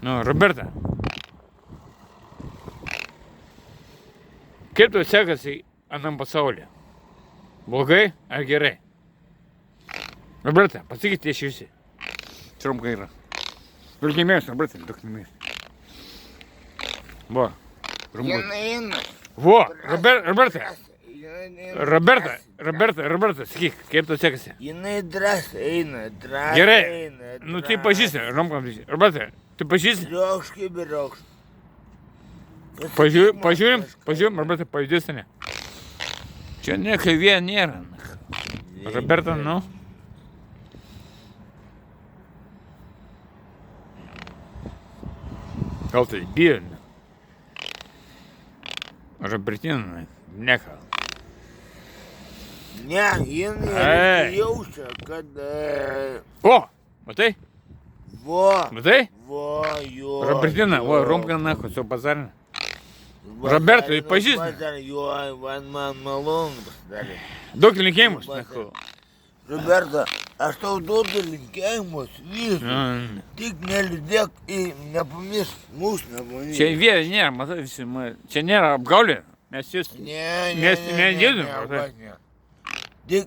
Nu, Roberta. Kaip tau sekasi anam pasaulyje? Blogai ar gerai? Roberta, pasakyk tiesiai visi. Trumpa yra. Daug nemėgstu, Roberta, daug nemėgstu. Va. Vo, Roberta. Roberta, sakyk, kaip tau sekasi? Jinai drąsiai eina, drąsiai Gerai. eina. Nu, tai pažįsti, Romkam. Roberta, tu pažįsti? Briokškai, briokškai. Pažiūrim, Roberta, pajudės, ne? Čia nieko vien nėra. Roberta, nu. Gal tai bijo, ne? Robertina, neka. Ne, jinai jaučia, kad... O, matai? Vo, Matai? vo, jo. Robertina, o, Romka, nacho, su bazarne. Roberta, pažįsti? Jo, man malonu pasidarė. Daug linkėjimus, nacho. Roberta, aš tau duodu linkėjimus visų. Tik neliūdėk ir nepamiršk, mūsų nepamiršk. Čia vėl nėra, matai, visi, čia nėra apgaulė. Mes jūs... Ne,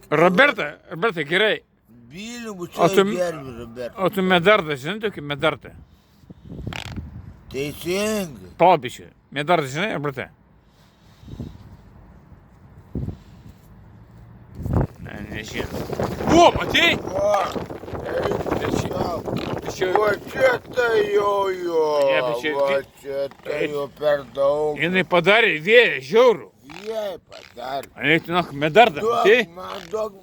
Roberta, gerai. Bilimu čia gerbi, Roberta. O tu medardą, žinai tokį medardą? Teisingai. Palabičiu. Medardą, žinai, Roberta? Ne, nežinau. O, matai? O, va čia tai jo, va čia tai jo per daug. Jinai padarė vėją, žiaurų. Jei padarė. Eitų nahu, medardą, matai? Man duok.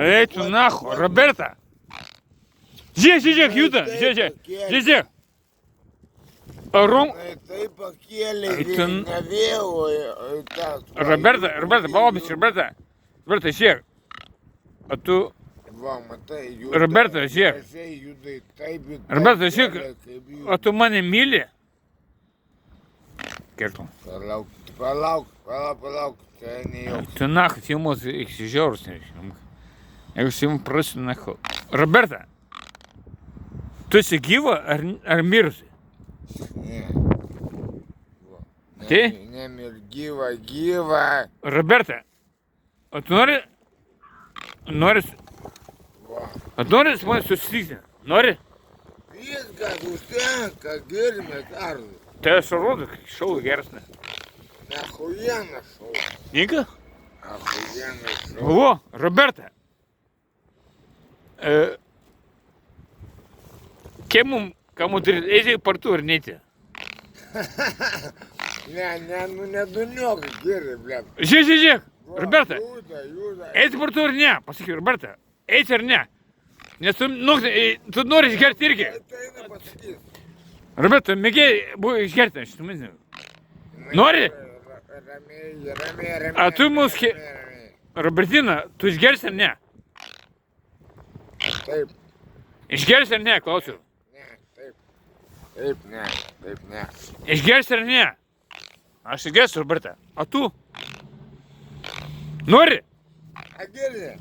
Eitų nahu, Roberta. Žiūrėk, juda, žiūrėk. Tai pakėlė, ne vėjo. Roberta, palabičiu, Roberta, žiūrėk. O tu... Va, matai, juda. Roberta, žiūrėk. Roberta, žiūrėk. O tu mane myli? Kertu. Palauk. Tai nejauks. Tu nahu, filmuos išsižiaurus, nežinau. Jeigu filmu prasiu nahu. Roberta, tu esi gyva ar mirusi? Ne. Tai? Nemir gyva. Roberta, o tu nori su mane susitikti? Nori? Viskas užtenka, girmės ardu. Tai aš rodo, šau geresnė. Ахуєнно шоу. Ніка? Ахуєнно шоу. О, Роберта. Кому ezi partu ar neiti? Ne duniukai, gerai, blėt. Žiūrėk, Roberta. Juda. Eiti partu ar ne? Pasakyk, Roberta. Eiti ar ne? Nes tu nori išgerti irgi. Tai nepasakys. Roberta, mėgiai buvo išgerti, aš tu mėginu. Nori? Ramiai. A tu mūsų... Robertina, tu išgersi ar ne? Taip. Išgersi ar ne, klausiu. Taip, ne. Išgersi ar ne? Aš išgersiu, Roberta. A tu? Nori? A gerai.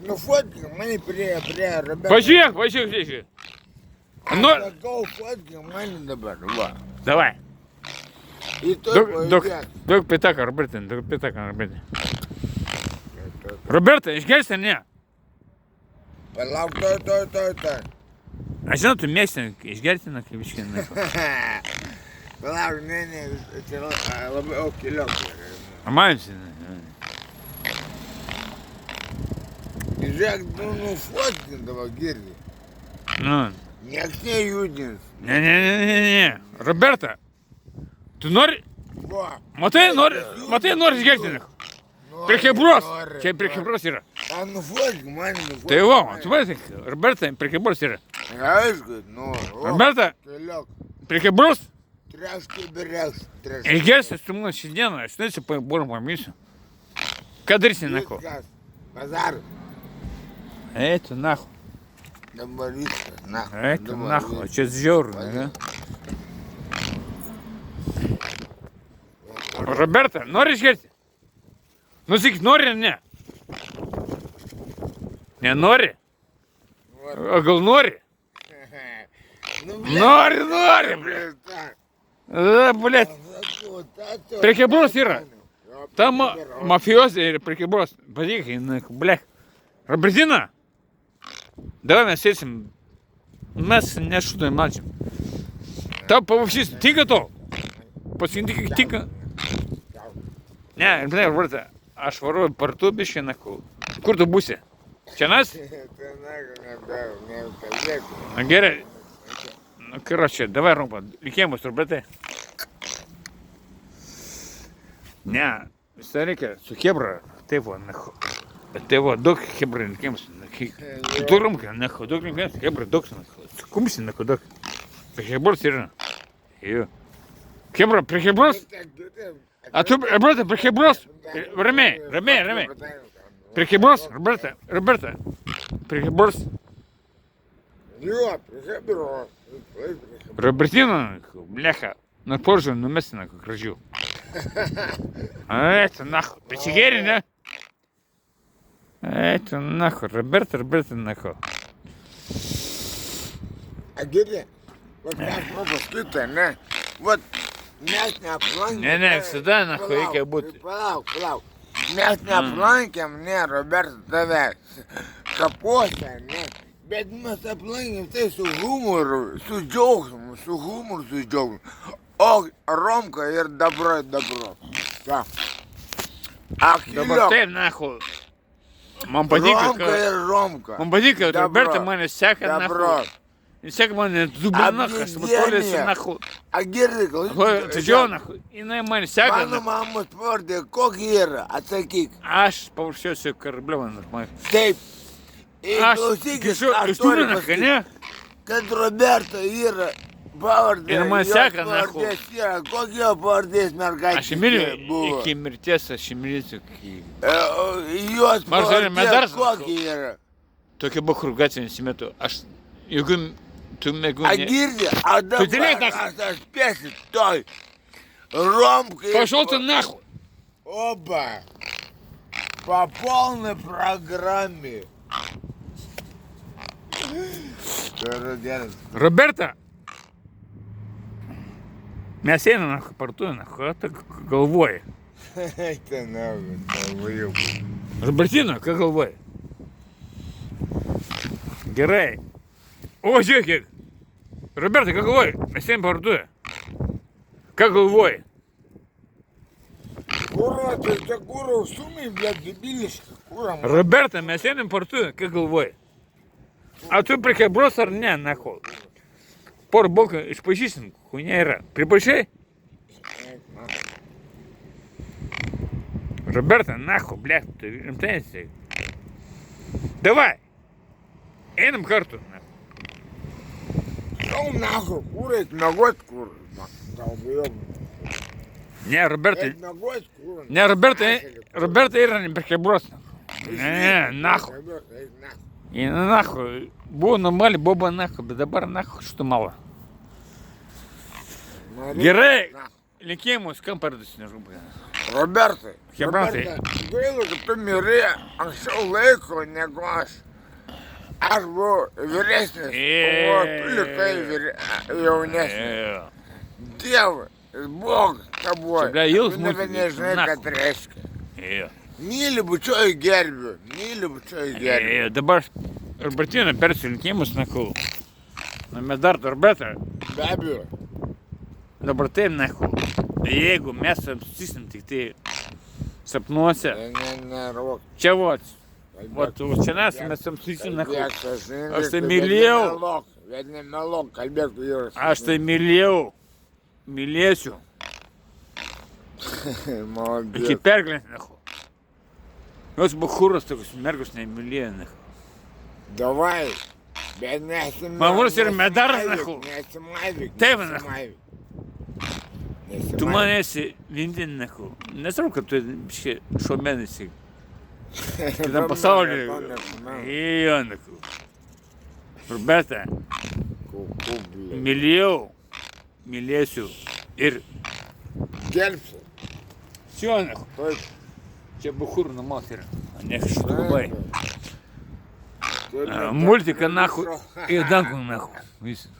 Nufotkink mane prie Roberto. Važiuok. Aš sakau, fotkink mane dabar, va. Давай. Duok Daug pitaka, Roberta. Roberta, išgersi ar ne? Palauk, to. Aš žinau, tu mėgsti išgerti, kaip iškina. Palauk, ne, čia labai okiliok. Man, Žiūrėk, nufotkink dabar girdi. nu. Nieks nejudins. Ne. Roberta, tu nori, Va. matai, nori išgerti. Prie kebros. Čia prie kebros yra. A nufotkink mane, Tai va, tu matai, Roberta, prie kebros yra. Aišku, Roberta, keliok. prie kebros. Treškai. Išgersi su mano šiandieną, aš nesu paimburą pamysiu. Ką darysi, nako? Bazar. Eitų, nahu. Dabar viskas, nahu. Eitų, nahu, čia žiauru, ne? Roberta, nori išgerti? Nusakyk, nori ar ne? Nenori? O gal nori? Нори, блядь. Блядь. Прикиброс, Ира. Там мафиози или прикиброс. Поехали, нахуй, блядь. Робертина? Давай мы сядем. У нас не шутим, мальчик. Там повышись. Ты готов? После ты... Не, блядь, Роберта. Аж воруй порту бище, нахуй. Курту бусе. Чанас? Гера, ну, короче, давай, Рома, ликемус, Роберта. Не, старика, сухебра, ты его, нахуй. Ты его, док, хебра, ликемус, нахуй. Дурумка, нахуй, док, ликемус, хебра, док, нахуй. Кумси, нахуй, док. Прихеброс, серьезно. Ее. Хебра, прихеброс? А ты, Роберта, прихеброс? Реме. Прихеброс, Роберта. Прихеброс. Робертина, бляха, на позже на месте нахуй кричу. А это нахуй, печигери, да? Это нахуй, Роберта нахуй. А где? Вот я пропустил, не? Вот мясная планка. Не, сюда нахуй, как будто. Плав. Мясная планка мне, Роберт, давай. Капуста, не? Bet mes aplankėm tai su humoru, su džiaugsmu, su džiaugsmu. O Romka ir dobro. Ja. Dabar taip, nahoj. Man patinka, Romka. Man patinka, kad Roberta mane seka, nahoj. Jis seka mane dublina, aš matolėsi, nahoj. A girdi, klausyk. Tačiau, nahoj, jinai mane seka. Mano mamos pavardė, kokia yra, atsakyk. Aš pavaršiausi karbliavą, nahoj. Taip. Aš grįžau iš Turino, ne? Kad Roberta yra pavardė. Ir man seka, nahoj. Kokia pavardės mergaitė? Aš myliu iki mirties, aš myliu iki... Jos pavardė kokia yra? Tokia bachur gatvė nesimetu. Aš, jeigu tu mėgų... A girdi, a dabar aš spėsiu toj. Romkai... Пошел ты нахуй! Оба! По полной программе. Роберта! Mes einam nahoj partuoju, nahoj, tai galvoji. Это нахуй, там выебу. Robertina, ką galvoji? Gerai. O, žiūrėk. Roberta, ką galvoji? Mes einam partuoju. Ką galvoji? Кура, ты это кура в сумме, блядь, дебилишка, кура. Roberta, mes einam partuoju. Ką galvoji? A tu prikebros ar ne, nahoj? Porą balką išpažįsim, хуйня yra. Pripašai? Roberta, нахуй, блядь, ты rimtai esi. Давай. Einam kartu. Ну нахуй, кура, это ногой кура. Ne, Roberta. Это ногой кура. Ne, Roberta yra ne prikebros. Ne, нахуй. И нахуй. Buvo normaliai, buvo nahуй, bet dabar nahуй, что мало. Gerai. Linkėjimus, kam parduosi, nežinau. Robertai. Hebrantai. Gaila, kad tu mirė anksčiau laiko negu aš. Aš buvau vyresnis, o tu likai jaunesnis. Dievas, Bog, tavo. Gailus Tu mūsų. nežinai, ką reiškia. Myli bučioji gerbiu. Dabar Robertina persiu linkėjimus, nahуй. Mes dar Roberta. Be abejo. Dabar taip, nahуй. Jeigu mes apsisim tik tai sapnuose, Rok. čia vot čia mes apsisim, nahуй. Aš tai mylėjau. Bet nemelok, kalbėk tu jau. Aš tai mylėjau. Mylėsiu. Iki Молодец. pergalės, nahуй. Jos bachūros tokius mergus nemylėjo, nahуй. Давай. Bet nesimaivyk. Man vos ir medaras, nahуй. Nesimaivyk. Taip, nahуй. Tu man esi vienintelė, nahуй. Nesvarbu, kad tu biškį šuomenėsi. Kitam pasaulyje. Jo, nahуй. Roberta, mylėjau, mylėsiu ir Gerbsi. все, nahуй. Taip. Čia bachūrų namas yra. Ne štubai. Мультика, нахуй, и данку, нахуй. Viskas.